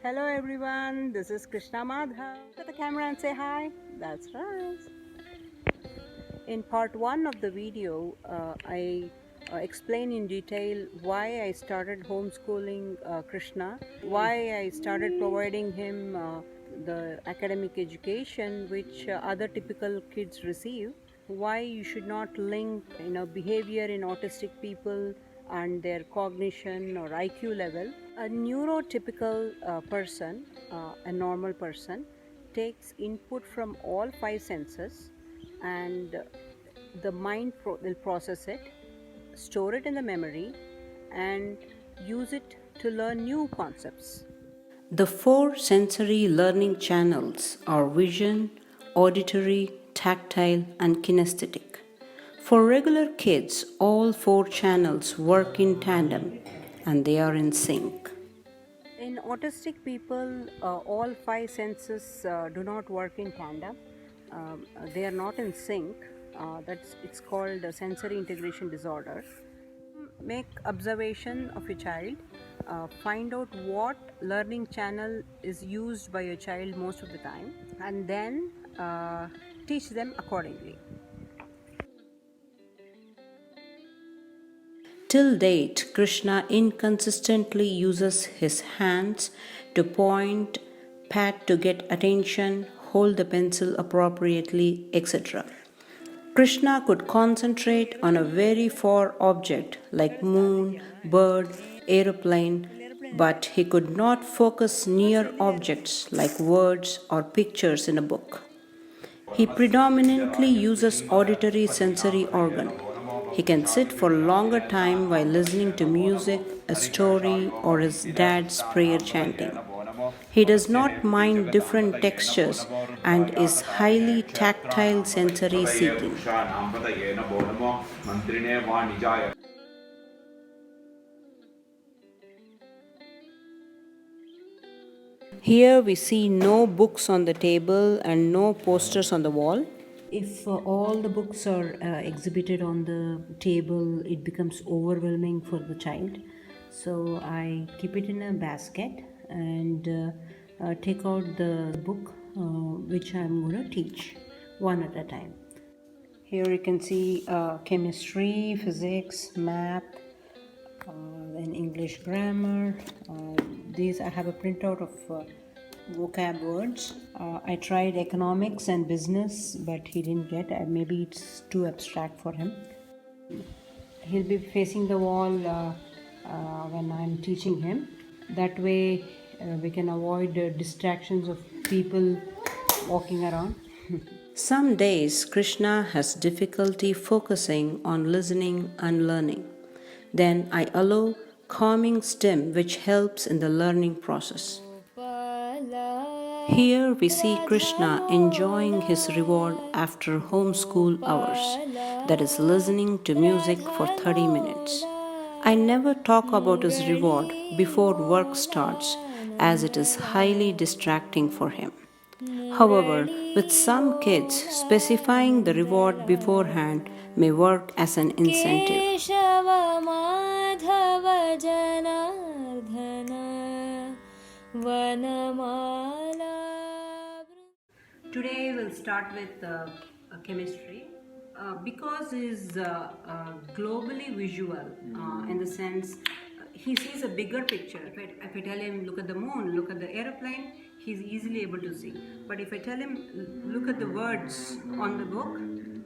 Hello everyone, this is Krishna Madhav. Look at the camera and say hi. That's right. In part 1 of the video, I explain in detail why I started homeschooling Krishna, why I started providing him the academic education which other typical kids receive, why you should not link behavior in autistic people and their cognition or IQ level. A neurotypical person, a normal person, takes input from all 5 senses, and the mind will process it, store it in the memory, and use it to learn new concepts. The 4 sensory learning channels are vision, auditory, tactile, and kinesthetic. For regular kids, all 4 channels work in tandem and they are in sync. In autistic people, all 5 senses do not work in tandem. They are not in sync. It's called a sensory integration disorder. Make observation of your child, find out what learning channel is used by your child most of the time, and then teach them accordingly. Till date, Krishna inconsistently uses his hands to point, pat to get attention, hold the pencil appropriately, etc. Krishna could concentrate on a very far object like moon, bird, aeroplane, but he could not focus near objects like words or pictures in a book. He predominantly uses auditory sensory organ. He can sit for a longer time while listening to music, a story, or his dad's prayer chanting. He does not mind different textures and is highly tactile sensory seeking. Here we see no books on the table and no posters on the wall. If all the books are exhibited on the table, it becomes overwhelming for the child. So I keep it in a basket and take out the book which I'm going to teach one at a time. Here you can see chemistry, physics, math, then English grammar. These I have a printout of vocab words. I tried economics and business, but he didn't get. Maybe it's too abstract for him. He'll be facing the wall when I'm teaching him. That way, we can avoid distractions of people walking around. Some days Krishna has difficulty focusing on listening and learning. Then I allow calming stim which helps in the learning process. Here we see Krishna enjoying his reward after homeschool hours, that is listening to music for 30 minutes. I never talk about his reward before work starts as it is highly distracting for him. However, with some kids, specifying the reward beforehand may work as an incentive. Today we'll start with chemistry. Because he's globally visual, in the sense he sees a bigger picture. If I tell him look at the moon, look at the aeroplane, he's easily able to see. But if I tell him look at the words on the book,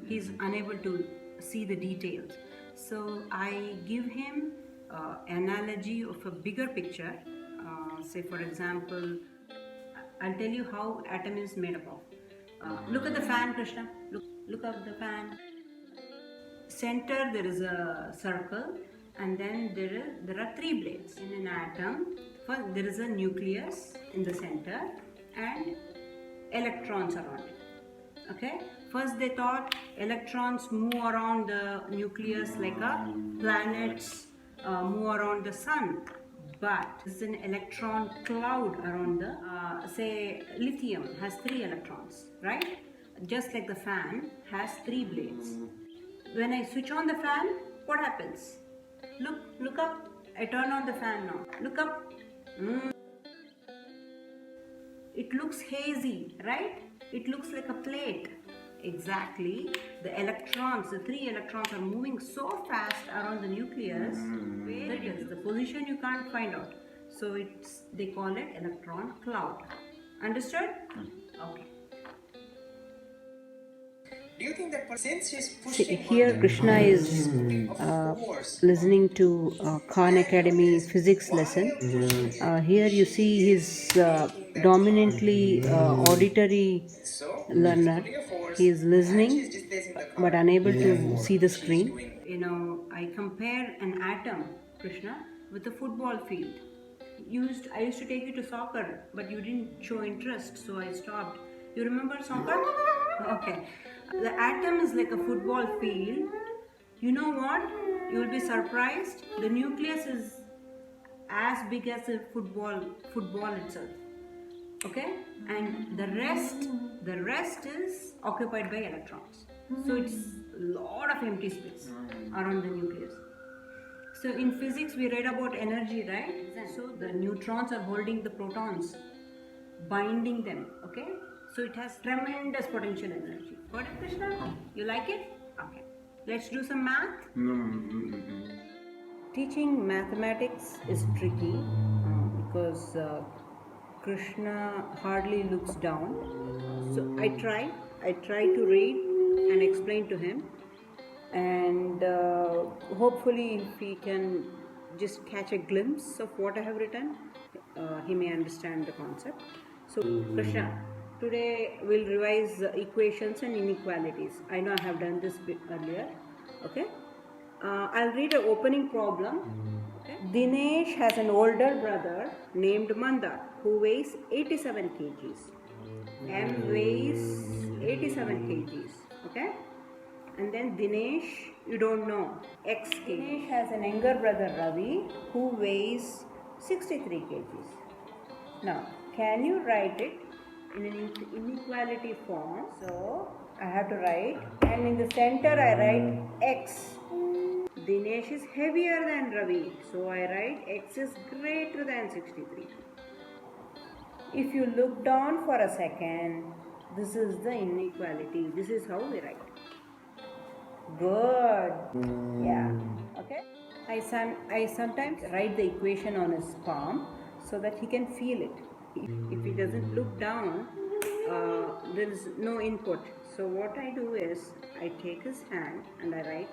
he's unable to see the details. So I give him analogy of a bigger picture. Say for example, I'll tell you how atom is made up of. Look at the fan, Krishna. Look at the fan. Center there is a circle, and then there are 3 blades. In an atom, first there is a nucleus in the center and electrons around it. Okay. First they thought electrons move around the nucleus like a planets move around the sun. But it's an electron cloud around the, say lithium has 3 electrons, right? Just like the fan has 3 blades. When I switch on the fan, what happens? Look up. I turn on the fan now. Look up. it looks hazy, right? It looks like a plate. Exactly. The electrons, the 3 electrons are moving so fast around the nucleus. Where it is, the position you can't find out. So they call it electron cloud. Understood? Okay. Do you think that since she's See, pushing here Krishna is listening to Khan Academy physics lesson. Here you see his dominantly auditory learner. He is listening but unable to see the screen. You know, I compare an atom, Krishna, with a football field. I used to take you to soccer, but you didn't show interest, so I stopped. You remember soccer? Okay. The atom is like a football field. You know what? You will be surprised. The nucleus is as big as a football itself. Okay? And the rest is occupied by electrons. So it's a lot of empty space around the nucleus. So in physics we read about energy, right? So the neutrons are holding the protons, binding them, okay? So it has tremendous potential energy. Got it, Krishna? You like it? Okay. Let's do some math. Teaching mathematics is tricky because Krishna hardly looks down. So I try to read and explain to him, and hopefully if he can just catch a glimpse of what I have written, he may understand the concept. So Krishna, today we'll revise equations and inequalities. I know I have done this bit earlier. Okay, I'll read an opening problem. Okay. Dinesh has an older brother named Manda who weighs 87 kgs. M weighs 87 kgs. Okay. And then Dinesh, you don't know, X kg. Dinesh has an younger brother Ravi who weighs 63 kgs. Now, can you write it in an inequality form? So, I have to write, and in the center I write X. Dinesh is heavier than Ravi, so I write X is greater than 63. If you look down for a second, this is the inequality. This is how we write. Good. Yeah. Okay. I sometimes write the equation on his palm so that he can feel it. If he doesn't look down, there is no input. So what I do is I take his hand and I write,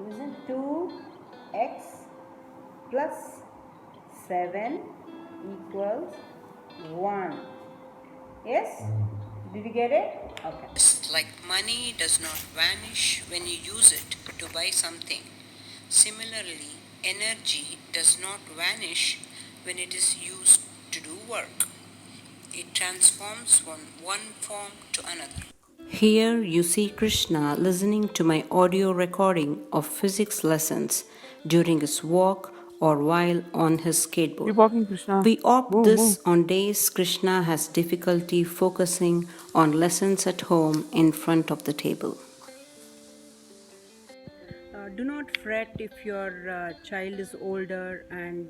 isn't 2x plus 7 equals 1. Yes? Did you get it? Okay. Like money does not vanish when you use it to buy something. Similarly, energy does not vanish when it is used to do work. It transforms from one form to another. Here you see Krishna listening to my audio recording of physics lessons during his walk or while on his skateboard. Keep walking, Krishna. We opt Move, this move. on days Krishna has difficulty focusing on lessons at home in front of the table. Do not fret if your child is older and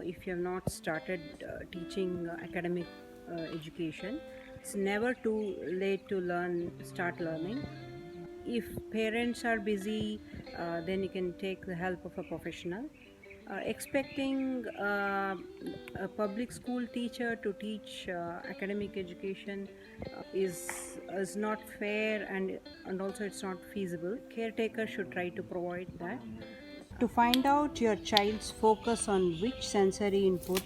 if you have not started teaching academic education. It's never too late to start learning. If parents are busy, then you can take the help of a professional. Expecting a public school teacher to teach academic education is not fair, and also it's not feasible. Caretaker should try to provide that. To find out your child's focus on which sensory input,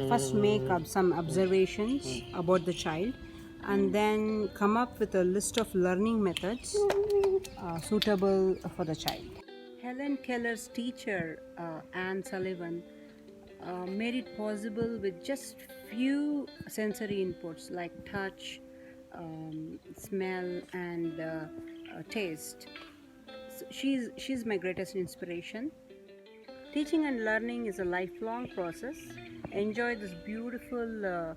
first make up some observations about the child and then come up with a list of learning methods suitable for the child. Helen Keller's teacher, Anne Sullivan, made it possible with just few sensory inputs like touch, smell, and taste. So she's my greatest inspiration. Teaching and learning is a lifelong process. Enjoy this beautiful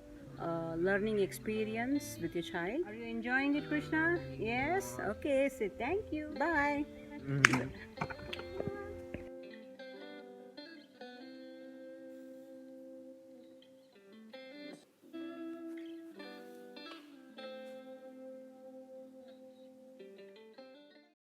learning experience with your child. Are you enjoying it, Krishna? Yes? Okay, say thank you. Bye.